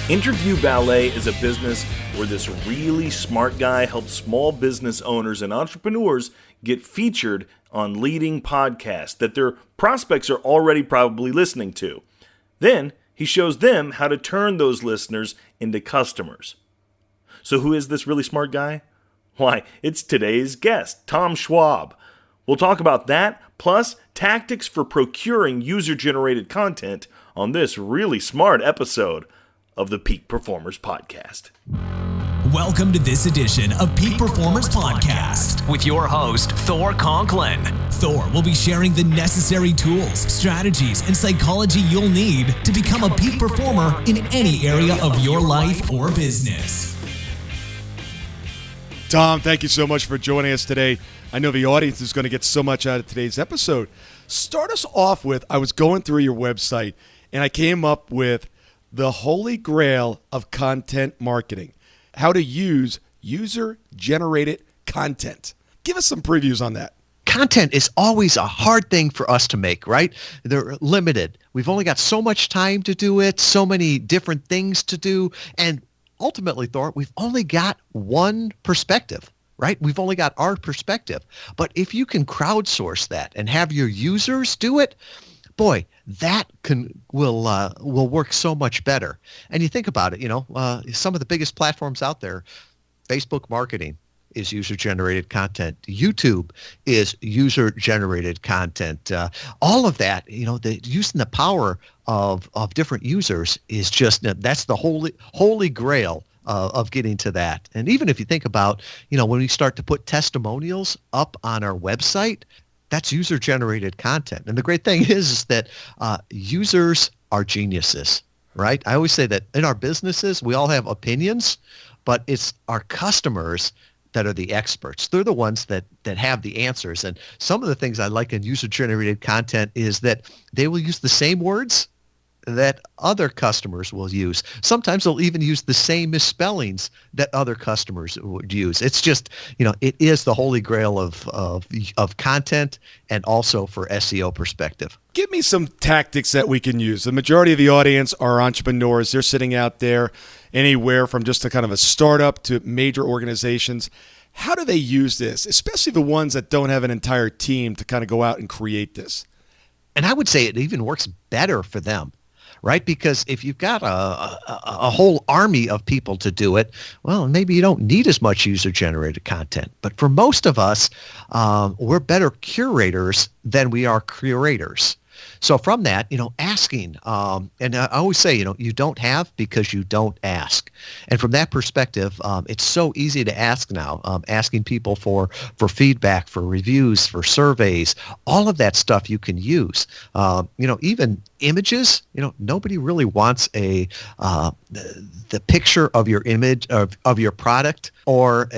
Interview Valet is a business where this really smart guy helps small business owners and entrepreneurs get featured on leading podcasts that their prospects are already probably listening to. Then he shows them how to turn those listeners into customers. So who is this really smart guy? Why, it's today's guest, Tom Schwab. We'll talk about that, plus tactics for procuring user-generated content on this really smart episode of the Peak Performers Podcast. Welcome to this edition of Peak Performers Podcast with your host, Thor Conklin. Thor will be sharing the necessary tools, strategies, and psychology you'll need to become a peak performer in any area of your life or business. Tom, thank you so much for joining us today. I know the audience is going to get so much out of today's episode. Start us off with, I was going through your website and I came up with the holy grail of content marketing, how to use user-generated content. Give us some previews on that. Content is always a hard thing for us to make, right? They're limited. We've only got so much time to do it, so many different things to do, and ultimately, Thor, we've only got one perspective, right? We've only got our perspective. But if you can crowdsource that and have your users do it, boy, that will work so much better. And you think about it, some of the biggest platforms out there, Facebook marketing is user-generated content. YouTube is user-generated content. All of that, using the power of different users is just, that's the holy grail of getting to that. And even if you think about, when we start to put testimonials up on our website, that's user-generated content. And the great thing is that users are geniuses, right? I always say that in our businesses, we all have opinions, but it's our customers that are the experts. They're the ones that have the answers. And some of the things I like in user-generated content is that they will use the same words that other customers will use. Sometimes they'll even use the same misspellings that other customers would use. It's just, it is the holy grail of content and also for SEO perspective. Give me some tactics that we can use. The majority of the audience are entrepreneurs. They're sitting out there anywhere from just a kind of a startup to major organizations. How do they use this, especially the ones that don't have an entire team to kind of go out and create this? And I would say it even works better for them. Right? Because if you've got a whole army of people to do it, well, maybe you don't need as much user-generated content. But for most of us, we're better curators than we are curators. So from that, asking, and I always say, you don't have because you don't ask. And from that perspective, it's so easy to ask now, asking people for feedback, for reviews, for surveys, all of that stuff you can use. Even images, nobody really wants the picture of your image of your product or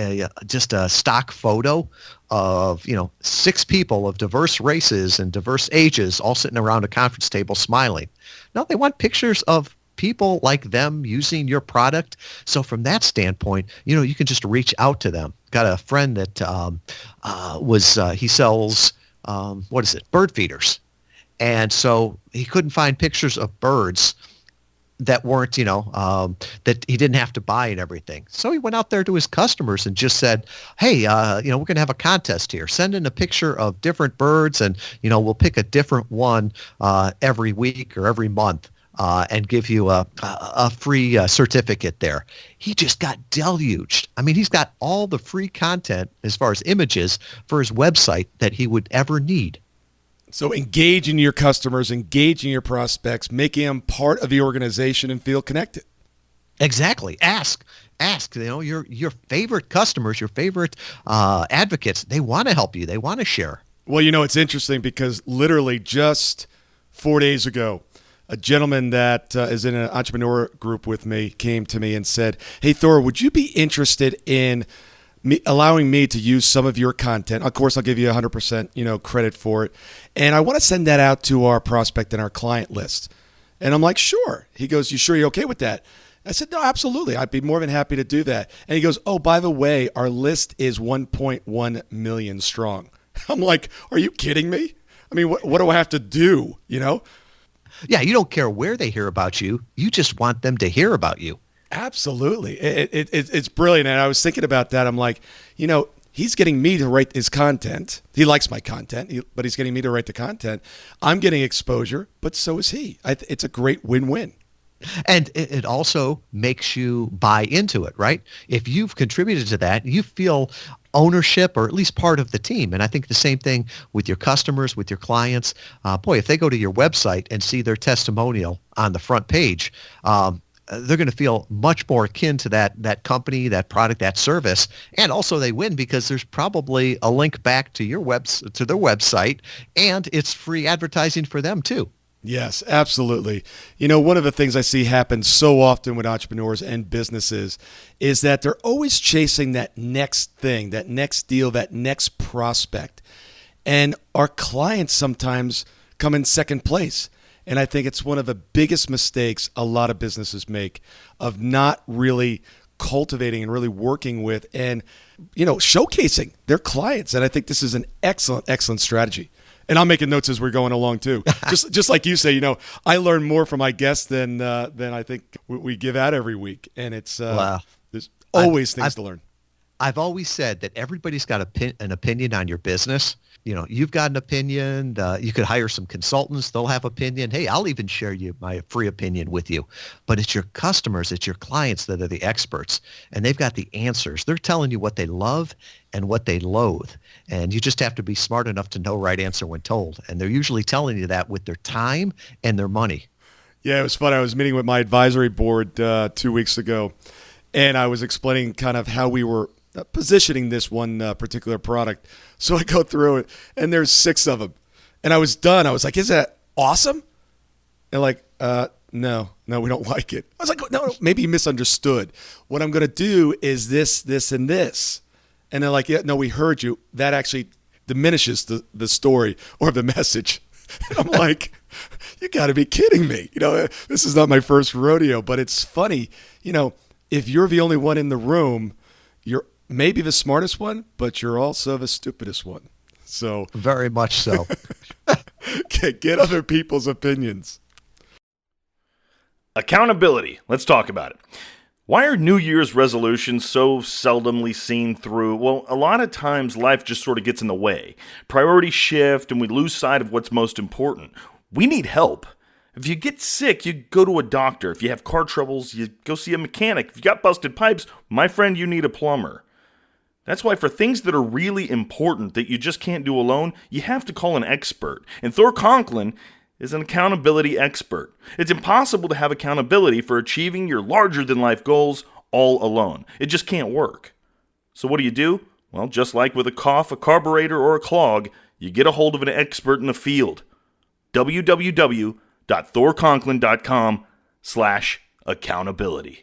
just a stock photo of 6 people of diverse races and diverse ages all sitting around a conference table smiling. No, they want pictures of people like them using your product. So from that standpoint, you can just reach out to them. Got a friend that he sells bird feeders, and so he couldn't find pictures of birds that weren't, that he didn't have to buy and everything. So he went out there to his customers and just said, hey, we're going to have a contest here. Send in a picture of different birds and, we'll pick a different one every week or every month and give you a free certificate there. He just got deluged. I mean, he's got all the free content as far as images for his website that he would ever need. So engaging your customers, engaging your prospects, making them part of the organization and feel connected. Exactly. Ask. Your favorite customers, your favorite advocates, they want to help you. They want to share. Well, it's interesting because literally just 4 days ago, a gentleman that is in an entrepreneur group with me came to me and said, hey, Thor, would you be interested in allowing me to use some of your content? Of course, I'll give you 100%, credit for it. And I want to send that out to our prospect and our client list. And I'm like, sure. He goes, you sure you're okay with that? I said, no, absolutely. I'd be more than happy to do that. And he goes, oh, by the way, our list is 1.1 million strong. I'm like, are you kidding me? I mean, what do I have to do, Yeah, you don't care where they hear about you. You just want them to hear about you. Absolutely. It's brilliant. And I was thinking about that. I'm like, he's getting me to write his content. He likes my content, but he's getting me to write the content. I'm getting exposure, but so is he. It's a great win-win. And it also makes you buy into it, right? If you've contributed to that, you feel ownership or at least part of the team. And I think the same thing with your customers, with your clients. If they go to your website and see their testimonial on the front page, they're going to feel much more akin to that company, that product, that service. And also they win because there's probably a link back to their website, and it's free advertising for them too. Yes, absolutely. One of the things I see happen so often with entrepreneurs and businesses is that they're always chasing that next thing, that next deal, that next prospect. And our clients sometimes come in second place. And I think it's one of the biggest mistakes a lot of businesses make of not really cultivating and really working with and, showcasing their clients. And I think this is an excellent, excellent strategy. And I'm making notes as we're going along too. Just like you say, I learn more from my guests than I think we give out every week. And it's there's always things to learn. I've always said that everybody's got an opinion on your business. You've got an opinion. You could hire some consultants. They'll have opinion. Hey, I'll even share my free opinion with you. But it's your customers, it's your clients that are the experts, and they've got the answers. They're telling you what they love and what they loathe. And you just have to be smart enough to know right answer when told. And they're usually telling you that with their time and their money. Yeah, it was fun. I was meeting with my advisory board 2 weeks ago, and I was explaining kind of how we were positioning this one particular product. So I go through it, and there's 6 of them. And I was done. I was like, is that awesome? And like, no, we don't like it. I was like, no, maybe you misunderstood. What I'm going to do is this, this, and this. And they're like, yeah, no, we heard you. That actually diminishes the story or the message. And I'm like, you got to be kidding me. This is not my first rodeo, but it's funny. If you're the only one in the room, you're maybe the smartest one, but you're also the stupidest one. So very much so. Get other people's opinions. Accountability. Let's talk about it. Why are New Year's resolutions so seldomly seen through? Well, a lot of times life just sort of gets in the way. Priorities shift and we lose sight of what's most important. We need help. If you get sick, you go to a doctor. If you have car troubles, you go see a mechanic. If you got busted pipes, my friend, you need a plumber. That's why for things that are really important that you just can't do alone, you have to call an expert. And Thor Conklin is an accountability expert. It's impossible to have accountability for achieving your larger-than-life goals all alone. It just can't work. So what do? Well, just like with a cough, a carburetor, or a clog, you get a hold of an expert in the field. www.thorconklin.com/accountability.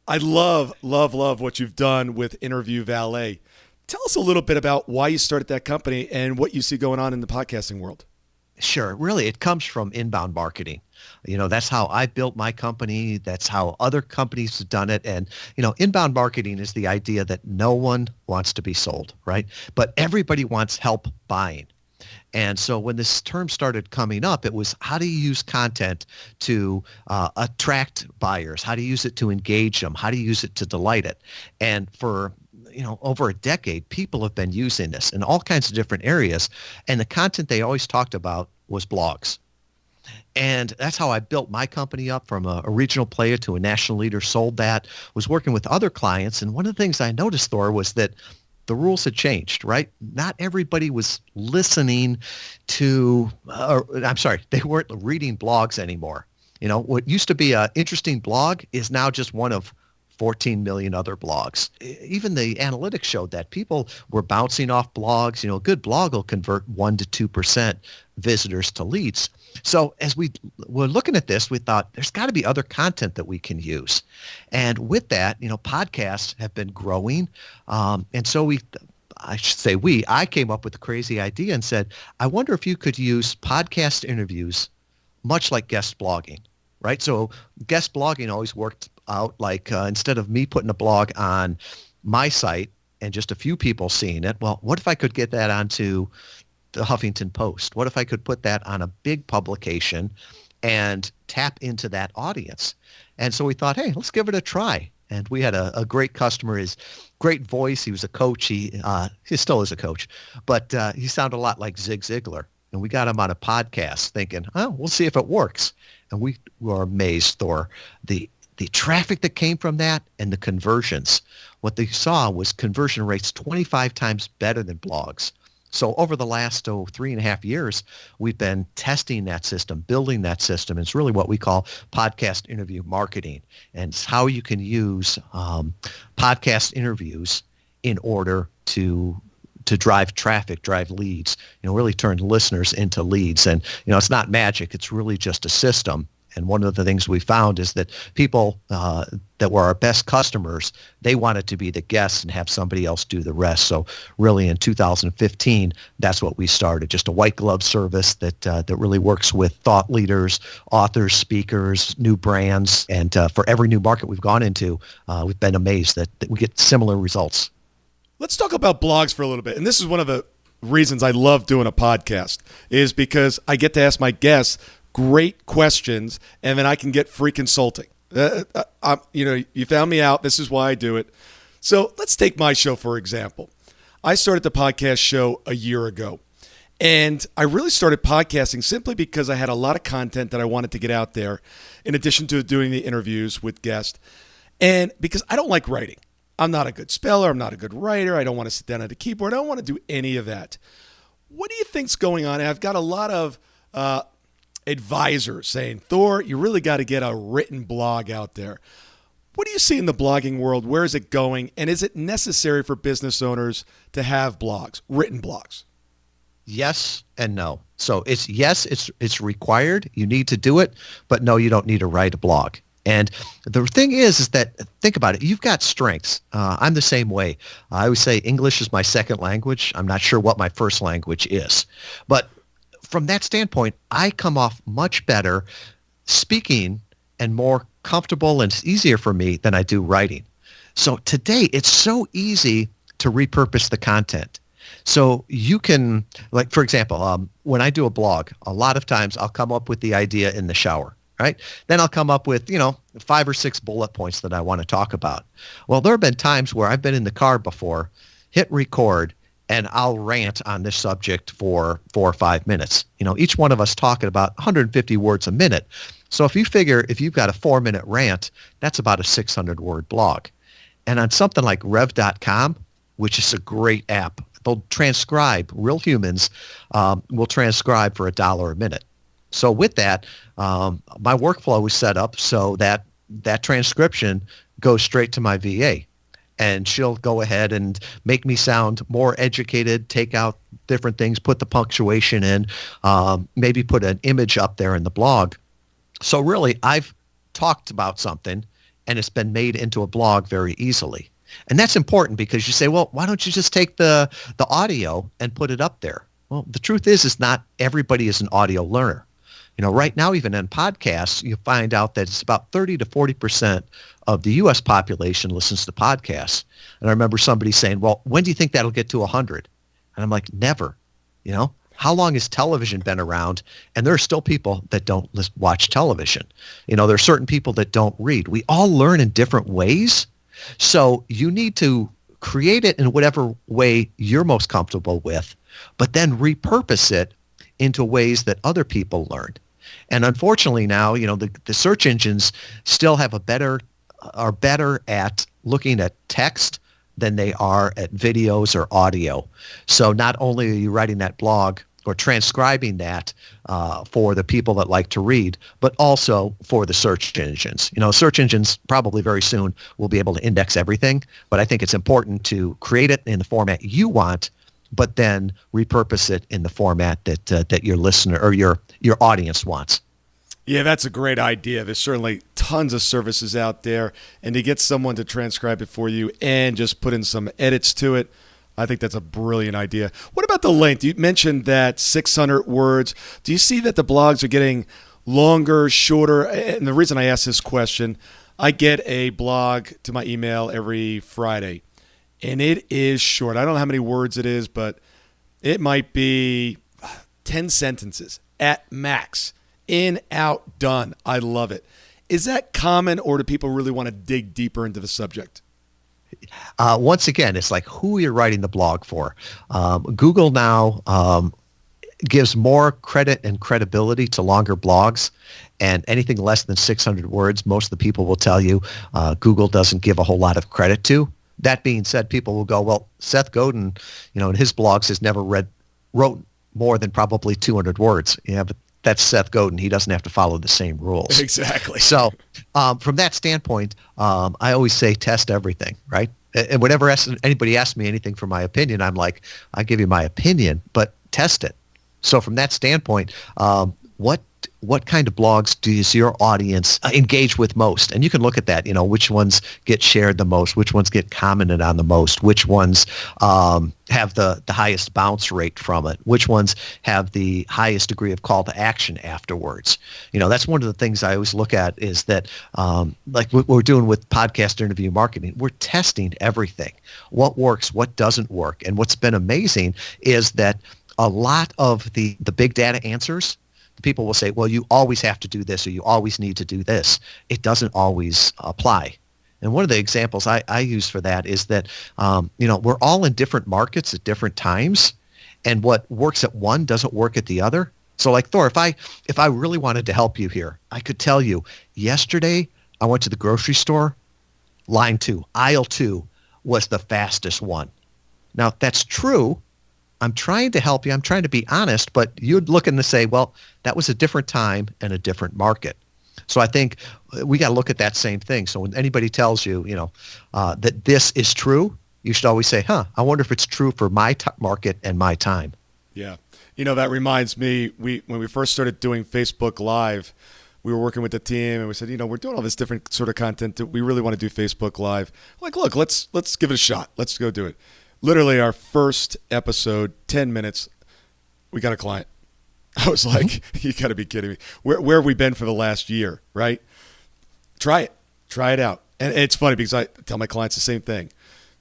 I love what you've done with Interview Valet. Tell us a little bit about why you started that company and what you see going on in the podcasting world. Sure. Really, it comes from inbound marketing. That's how I built my company. That's how other companies have done it. And, inbound marketing is the idea that no one wants to be sold, right? But everybody wants help buying. And so when this term started coming up, it was how do you use content to attract buyers? How do you use it to engage them? How do you use it to delight it? And for over a decade, people have been using this in all kinds of different areas. And the content they always talked about was blogs. And that's how I built my company up from a regional player to a national leader, sold that, was working with other clients. And one of the things I noticed, Thor, was that the rules had changed, right? Not everybody was listening to, they weren't reading blogs anymore. What used to be an interesting blog is now just one of 14 million other blogs. Even the analytics showed that people were bouncing off blogs. A good blog will convert 1% to 2% visitors to leads. So as we were looking at this, we thought there's got to be other content that we can use. And with that, podcasts have been growing. And so I came up with a crazy idea and said, I wonder if you could use podcast interviews much like guest blogging, right? So guest blogging always worked out like instead of me putting a blog on my site and just a few people seeing it, well, what if I could get that onto the Huffington Post? What if I could put that on a big publication and tap into that audience? And so we thought, hey, let's give it a try. And we had a great customer, his great voice. He was a coach. He still is a coach, but he sounded a lot like Zig Ziglar. And we got him on a podcast thinking, oh, we'll see if it works. And we were amazed, Thor. The traffic that came from that and the conversions. What they saw was conversion rates 25 times better than blogs. So over the last 3.5 years, we've been testing that system, building that system. It's really what we call podcast interview marketing. And it's how you can use podcast interviews in order to drive traffic, drive leads, really turn listeners into leads. And, it's not magic. It's really just a system. And one of the things we found is that people that were our best customers, they wanted to be the guests and have somebody else do the rest. So really in 2015, that's what we started, just a white glove service that really works with thought leaders, authors, speakers, new brands. And for every new market we've gone into, we've been amazed that we get similar results. Let's talk about blogs for a little bit. And this is one of the reasons I love doing a podcast, is because I get to ask my guests great questions, and then I can get free consulting. You found me out. This is why I do it. So let's take my show, for example. I started the podcast show a year ago, and I really started podcasting simply because I had a lot of content that I wanted to get out there, in addition to doing the interviews with guests, and because I don't like writing. I'm not a good speller. I'm not a good writer. I don't want to sit down at a keyboard. I don't want to do any of that. What do you think's going on? I've got a lot of advisors saying, Thor, you really got to get a written blog out there. What do you see in the blogging world? Where is it going? And is it necessary for business owners to have blogs, written blogs? Yes and no. So it's required. You need to do it, but no, you don't need to write a blog. And the thing is that, think about it, you've got strengths. I'm the same way. I always say English is my second language. I'm not sure what my first language is. But from that standpoint, I come off much better speaking and more comfortable, and it's easier for me than I do writing. So today, it's so easy to repurpose the content. So you can, like, for example, when I do a blog, a lot of times I'll come up with the idea in the shower. Right? Then I'll come up with, 5 or 6 bullet points that I want to talk about. Well, there have been times where I've been in the car before, hit record, and I'll rant on this subject for 4 or 5 minutes. Each one of us talking about 150 words a minute. So if you figure if you've got a 4-minute rant, that's about a 600-word blog. And on something like rev.com, which is a great app, they'll transcribe, real humans will transcribe for $1 a minute. So with that, my workflow is set up so that transcription goes straight to my VA, and she'll go ahead and make me sound more educated, take out different things, put the punctuation in, maybe put an image up there in the blog. So really, I've talked about something, and it's been made into a blog very easily. And that's important because you say, well, why don't you just take the audio and put it up there? Well, the truth is not everybody is an audio learner. Right now, even in podcasts, you find out that it's about 30 to 40% of the U.S. population listens to podcasts. And I remember somebody saying, well, when do you think that'll get to 100? And I'm like, never. How long has television been around? And there are still people that don't watch television. There are certain people that don't read. We all learn in different ways. So you need to create it in whatever way you're most comfortable with, but then repurpose it into ways that other people learned. And unfortunately now, the search engines still are better at looking at text than they are at videos or audio. So not only are you writing that blog or transcribing that for the people that like to read, but also for the search engines. Search engines probably very soon will be able to index everything, but I think it's important to create it in the format you want, but then repurpose it in the format that your listener or your audience wants. Yeah, that's a great idea. There's certainly tons of services out there, and to get someone to transcribe it for you and just put in some edits to it, I think that's a brilliant idea. What about the length? You mentioned that 600 words. Do you see that the blogs are getting longer, shorter? And the reason I ask this question, I get a blog to my email every Friday, and it is short. I don't know how many words it is, but It might be 10 sentences at max. In, out, done. I love it. Is that common, or do people really want to dig deeper into the subject? Once again, it's like who you're writing the blog for. Google now gives more credit and credibility to longer blogs, and anything less than 600 words, most of the people will tell you Google doesn't give a whole lot of credit to. That being said, people will go, well, Seth Godin, in his blogs has never wrote more than probably 200 words. Yeah, but that's Seth Godin. He doesn't have to follow the same rules. Exactly. So from that standpoint, I always say test everything, right? And whenever anybody asks me anything for my opinion, I'm like, I give you my opinion, but test it. So from that standpoint, what kind of blogs does your audience engage with most? And you can look at that, which ones get shared the most, which ones get commented on the most, which ones have the highest bounce rate from it, which ones have the highest degree of call to action afterwards. That's one of the things I always look at is that like what we're doing with podcast interview marketing, we're testing everything. What works, what doesn't work. And what's been amazing is that a lot of the big data answers, people will say, well, you always have to do this or you always need to do this. It doesn't always apply. And one of the examples I use for that is that, we're all in different markets at different times, and what works at one doesn't work at the other. So like Thor, if I really wanted to help you here, I could tell you, yesterday I went to the grocery store, line 2, aisle 2 was the fastest one. Now, that's true. I'm trying to help you. I'm trying to be honest, but you're looking to say, well, that was a different time and a different market. So I think we got to look at that same thing. So when anybody tells you, that this is true, you should always say, I wonder if it's true for my market and my time. Yeah. That reminds me, when we first started doing Facebook Live, we were working with the team and we said, we're doing all this different sort of content. We really want to do Facebook Live. Like, look, let's give it a shot. Let's go do it. Literally our first episode, 10 minutes, we got a client. I was like, you got to be kidding me. Where have we been for the last year, right? Try it. Try it out. And it's funny because I tell my clients the same thing.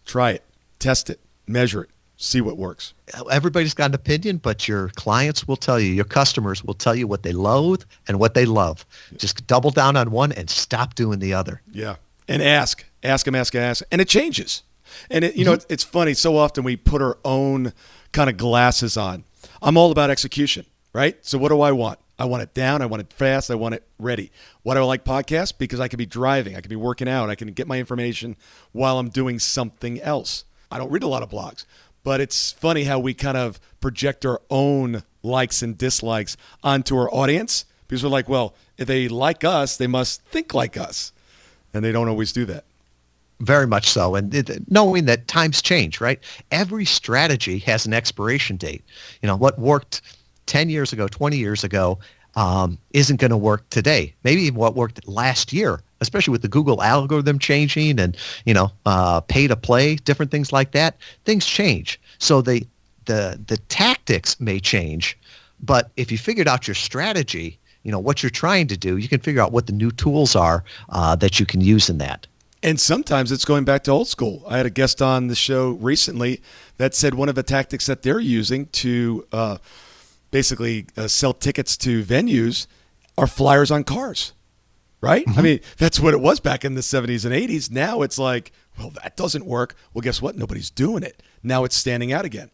Try it. Test it. Measure it. See what works. Everybody's got an opinion, but your clients will tell you, your customers will tell you what they loathe and what they love. Just double down on one and stop doing the other. Yeah. And ask. Ask them. And it changes. And it's funny. So often we put our own kind of glasses on. I'm all about execution, right? So what do I want? I want it down. I want it fast. I want it ready. Why do I like podcasts? Because I can be driving. I can be working out. I can get my information while I'm doing something else. I don't read a lot of blogs, but it's funny how we kind of project our own likes and dislikes onto our audience because we're like, well, if they like us, they must think like us. And they don't always do that. Very much so. And knowing that times change, right? Every strategy has an expiration date. What worked 10 years ago, 20 years ago, isn't going to work today. Maybe even what worked last year, especially with the Google algorithm changing and, pay to play, different things like that. Things change. So the tactics may change, but if you figured out your strategy, what you're trying to do, you can figure out what the new tools are that you can use in that. And sometimes it's going back to old school. I had a guest on the show recently that said one of the tactics that they're using to basically sell tickets to venues are flyers on cars, right? Mm-hmm. I mean, that's what it was back in the 70s and 80s. Now it's like, well, that doesn't work. Well, guess what? Nobody's doing it. Now it's standing out again.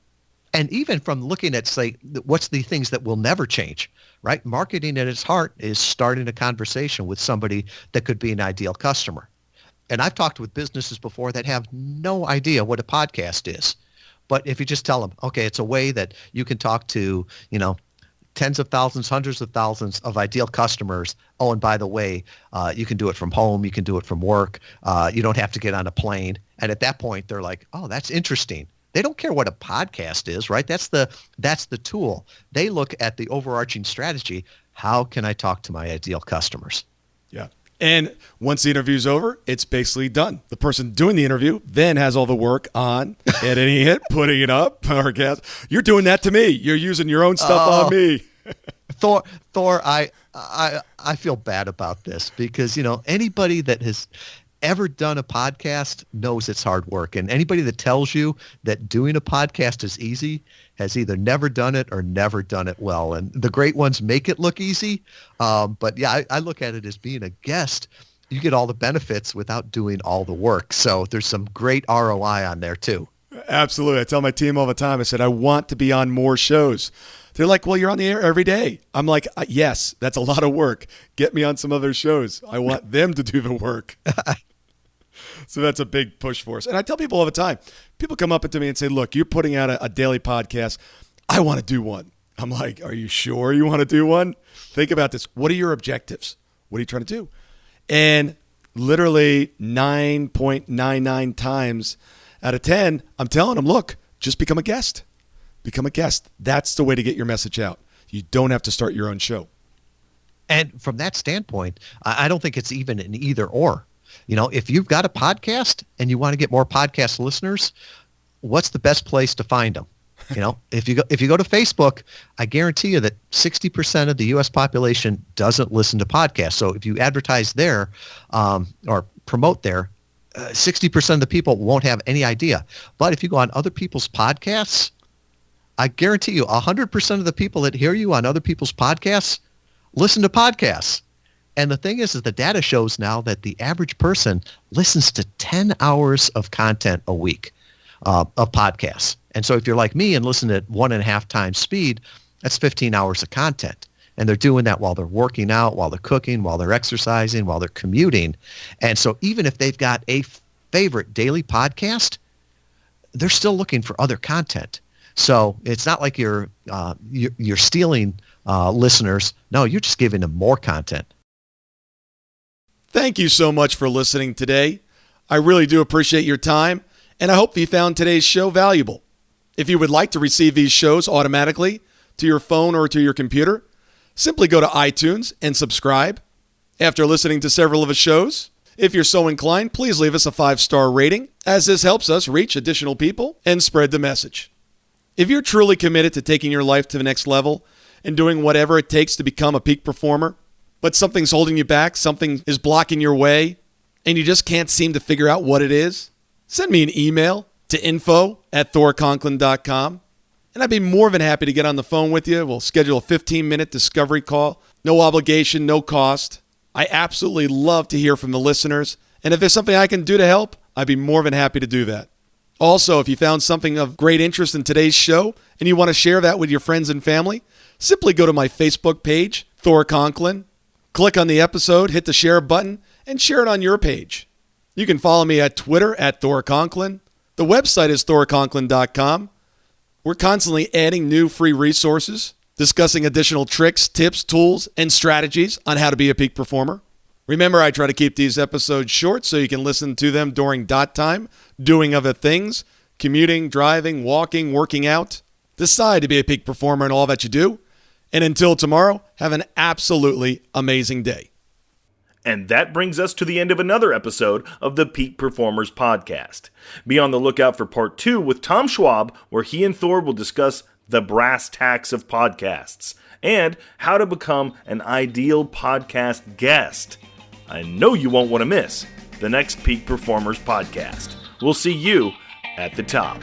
And even from looking at, say, what's the things that will never change, right? Marketing at its heart is starting a conversation with somebody that could be an ideal customer. And I've talked with businesses before that have no idea what a podcast is. But if you just tell them, okay, it's a way that you can talk to, tens of thousands, hundreds of thousands of ideal customers. Oh, and by the way, you can do it from home. You can do it from work. You don't have to get on a plane. And at that point, they're like, oh, that's interesting. They don't care what a podcast is, right? That's the tool. They look at the overarching strategy. How can I talk to my ideal customers? Yeah. And once the interview's over, it's basically done. The person doing the interview then has all the work on editing it, putting it up. You're doing that to me. You're using your own stuff on me. Thor, I feel bad about this because, anybody that has ever done a podcast knows it's hard work. And anybody that tells you that doing a podcast is easy has either never done it or never done it well. And the great ones make it look easy. But yeah, I look at it as being a guest. You get all the benefits without doing all the work. So there's some great ROI on there too. Absolutely. I tell my team all the time, I said, I want to be on more shows. They're like, well, you're on the air every day. I'm like, yes, that's a lot of work. Get me on some other shows. I want them to do the work. So that's a big push for us. And I tell people all the time, people come up to me and say, look, you're putting out a daily podcast. I want to do one. I'm like, are you sure you want to do one? Think about this. What are your objectives? What are you trying to do? And literally 9.99 times out of 10, I'm telling them, look, just become a guest. Become a guest. That's the way to get your message out. You don't have to start your own show. And from that standpoint, I don't think it's even an either or. You know, if you've got a podcast and you want to get more podcast listeners, what's the best place to find them? You know, if you go to Facebook, I guarantee you that 60% of the U.S. population doesn't listen to podcasts. So if you advertise there or promote there, 60% of the people won't have any idea. But if you go on other people's podcasts, I guarantee you 100% of the people that hear you on other people's podcasts listen to podcasts. And the thing is the data shows now that the average person listens to 10 hours of content a week of podcasts. And so if you're like me and listen at 1.5 times speed, that's 15 hours of content. And they're doing that while they're working out, while they're cooking, while they're exercising, while they're commuting. And so even if they've got a favorite daily podcast, they're still looking for other content. So it's not like you're stealing listeners. No, you're just giving them more content. Thank you so much for listening today. I really do appreciate your time, and I hope you found today's show valuable. If you would like to receive these shows automatically to your phone or to your computer, simply go to iTunes and subscribe. After listening to several of the shows, if you're so inclined, please leave us a 5-star rating, as this helps us reach additional people and spread the message. If you're truly committed to taking your life to the next level and doing whatever it takes to become a peak performer, but something's holding you back, something is blocking your way, and you just can't seem to figure out what it is, send me an email to info@thorconklin.com, and I'd be more than happy to get on the phone with you. We'll schedule a 15-minute discovery call. No obligation, no cost. I absolutely love to hear from the listeners, and if there's something I can do to help, I'd be more than happy to do that. Also, if you found something of great interest in today's show and you want to share that with your friends and family, simply go to my Facebook page, Thor Conklin. Click on the episode, hit the share button, and share it on your page. You can follow me at Twitter at Thor Conklin. The website is thorconklin.com. We're constantly adding new free resources, discussing additional tricks, tips, tools, and strategies on how to be a peak performer. Remember, I try to keep these episodes short so you can listen to them during dot time, doing other things, commuting, driving, walking, working out. Decide to be a peak performer in all that you do. And until tomorrow, have an absolutely amazing day. And that brings us to the end of another episode of the Peak Performers Podcast. Be on the lookout for part 2 with Tom Schwab, where he and Thor will discuss the brass tacks of podcasts and how to become an ideal podcast guest. I know you won't want to miss the next Peak Performers Podcast. We'll see you at the top.